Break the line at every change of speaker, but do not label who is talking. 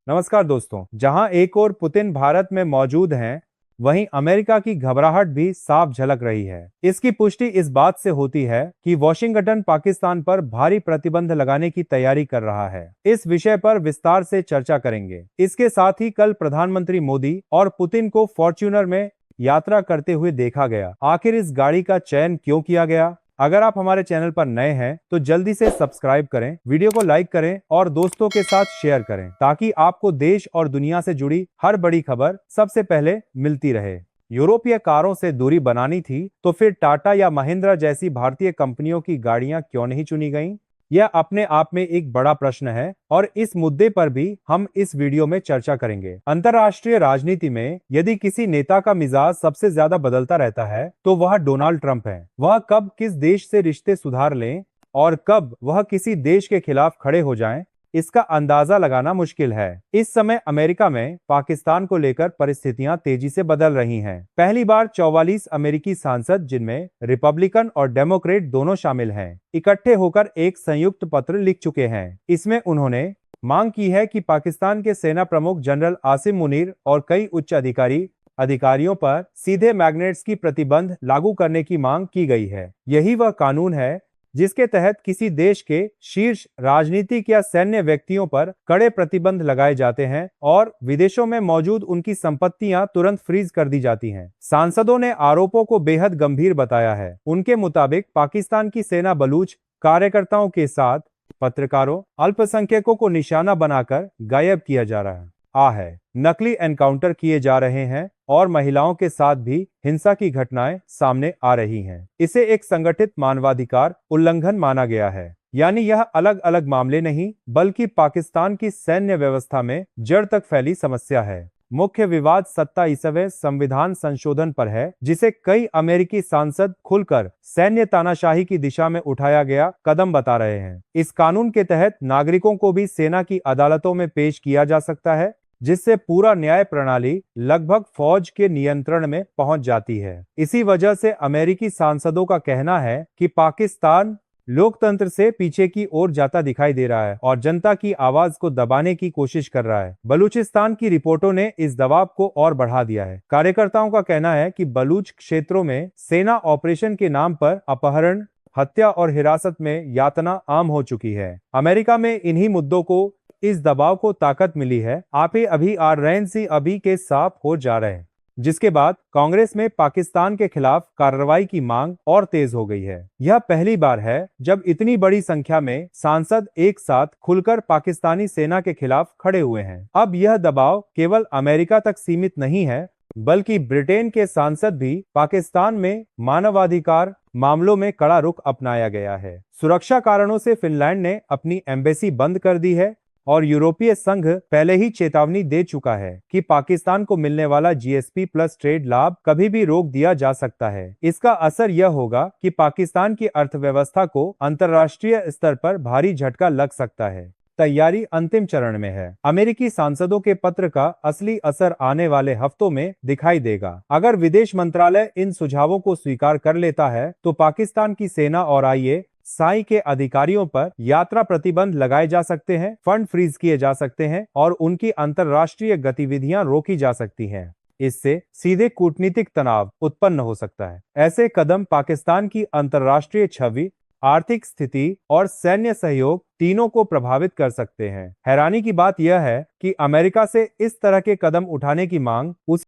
नमस्कार दोस्तों। जहां एक और पुतिन भारत में मौजूद हैं, वहीं अमेरिका की घबराहट भी साफ झलक रही है। इसकी पुष्टि इस बात से होती है कि वॉशिंगटन पाकिस्तान पर भारी प्रतिबंध लगाने की तैयारी कर रहा है। इस विषय पर विस्तार से चर्चा करेंगे। इसके साथ ही कल प्रधानमंत्री मोदी और पुतिन को फॉर्च्यूनर में यात्रा करते हुए देखा गया। आखिर इस गाड़ी का चयन क्यों किया गया? अगर आप हमारे चैनल पर नए हैं तो जल्दी से सब्सक्राइब करें, वीडियो को लाइक करें और दोस्तों के साथ शेयर करें ताकि आपको देश और दुनिया से जुड़ी हर बड़ी खबर सबसे पहले मिलती रहे। यूरोपीय कारों से दूरी बनानी थी तो फिर टाटा या महिंद्रा जैसी भारतीय कंपनियों की गाड़ियां क्यों नहीं चुनी गईं? यह अपने आप में एक बड़ा प्रश्न है और इस मुद्दे पर भी हम इस वीडियो में चर्चा करेंगे। अंतर्राष्ट्रीय राजनीति में यदि किसी नेता का मिजाज सबसे ज्यादा बदलता रहता है तो वह डोनाल्ड ट्रंप है। वह कब किस देश से रिश्ते सुधार लें और कब वह किसी देश के खिलाफ खड़े हो जाएं, इसका अंदाजा लगाना मुश्किल है। इस समय अमेरिका में पाकिस्तान को लेकर परिस्थितियां तेजी से बदल रही हैं। पहली बार 44 अमेरिकी सांसद, जिनमें रिपब्लिकन और डेमोक्रेट दोनों शामिल हैं, इकट्ठे होकर एक संयुक्त पत्र लिख चुके हैं। इसमें उन्होंने मांग की है कि पाकिस्तान के सेना प्रमुख जनरल आसिम मुनीर और कई उच्च अधिकारियों पर सीधे मैग्नेट्स की प्रतिबंध लागू करने की मांग की गई है। यही वह कानून है जिसके तहत किसी देश के शीर्ष राजनीतिक या सैन्य व्यक्तियों पर कड़े प्रतिबंध लगाए जाते हैं और विदेशों में मौजूद उनकी संपत्तियां तुरंत फ्रीज कर दी जाती हैं। सांसदों ने आरोपों को बेहद गंभीर बताया है। उनके मुताबिक पाकिस्तान की सेना बलूच कार्यकर्ताओं के साथ पत्रकारों, अल्पसंख्यकों को निशाना बनाकर गायब किया जा रहा है, नकली एनकाउंटर किए जा रहे हैं और महिलाओं के साथ भी हिंसा की घटनाएं सामने आ रही हैं। इसे एक संगठित मानवाधिकार उल्लंघन माना गया है। यानी यह अलग अलग मामले नहीं बल्कि पाकिस्तान की सैन्य व्यवस्था में जड़ तक फैली समस्या है। मुख्य विवाद 27वें संविधान संशोधन पर है, जिसे कई अमेरिकी सांसद खुलकर सैन्य तानाशाही की दिशा में उठाया गया कदम बता रहे हैं। इस कानून के तहत नागरिकों को भी सेना की अदालतों में पेश किया जा सकता है, जिससे पूरा न्याय प्रणाली लगभग फौज के नियंत्रण में पहुंच जाती है। इसी वजह से अमेरिकी सांसदों का कहना है कि पाकिस्तान लोकतंत्र से पीछे की ओर जाता दिखाई दे रहा है और जनता की आवाज को दबाने की कोशिश कर रहा है। बलूचिस्तान की रिपोर्टों ने इस दबाव को और बढ़ा दिया है। कार्यकर्ताओं का कहना है कि बलूच क्षेत्रों में सेना ऑपरेशन के नाम पर अपहरण, हत्या और हिरासत में यातना आम हो चुकी है। अमेरिका में इन्हीं मुद्दों को, इस दबाव को ताकत मिली है। आप ही अभी आरएनसी अभी के साफ हो जा रहे हैं, जिसके बाद कांग्रेस में पाकिस्तान के खिलाफ कार्रवाई की मांग और तेज हो गई है। यह पहली बार है जब इतनी बड़ी संख्या में सांसद एक साथ खुलकर पाकिस्तानी सेना के खिलाफ खड़े हुए हैं। अब यह दबाव केवल अमेरिका तक सीमित नहीं है, बल्कि ब्रिटेन के सांसद भी पाकिस्तान में मानवाधिकार मामलों में कड़ा रुख अपनाया गया है। सुरक्षा कारणों से फिनलैंड ने अपनी एम्बेसी बंद कर दी है और यूरोपीय संघ पहले ही चेतावनी दे चुका है कि पाकिस्तान को मिलने वाला जीएसपी प्लस ट्रेड लाभ कभी भी रोक दिया जा सकता है। इसका असर यह होगा कि पाकिस्तान की अर्थव्यवस्था को अंतर्राष्ट्रीय स्तर पर भारी झटका लग सकता है। तैयारी अंतिम चरण में है। अमेरिकी सांसदों के पत्र का असली असर आने वाले हफ्तों में दिखाई देगा। अगर विदेश मंत्रालय इन सुझावों को स्वीकार कर लेता है तो पाकिस्तान की सेना और आईएसआई के अधिकारियों पर यात्रा प्रतिबंध लगाए जा सकते हैं, फंड फ्रीज किए जा सकते हैं और उनकी अंतर्राष्ट्रीय गतिविधियां रोकी जा सकती हैं। इससे सीधे कूटनीतिक तनाव उत्पन्न हो सकता है। ऐसे कदम पाकिस्तान की अंतर्राष्ट्रीय छवि, आर्थिक स्थिति और सैन्य सहयोग तीनों को प्रभावित कर सकते हैं। हैरानी की बात यह है कि अमेरिका से इस तरह के कदम उठाने की मांग उस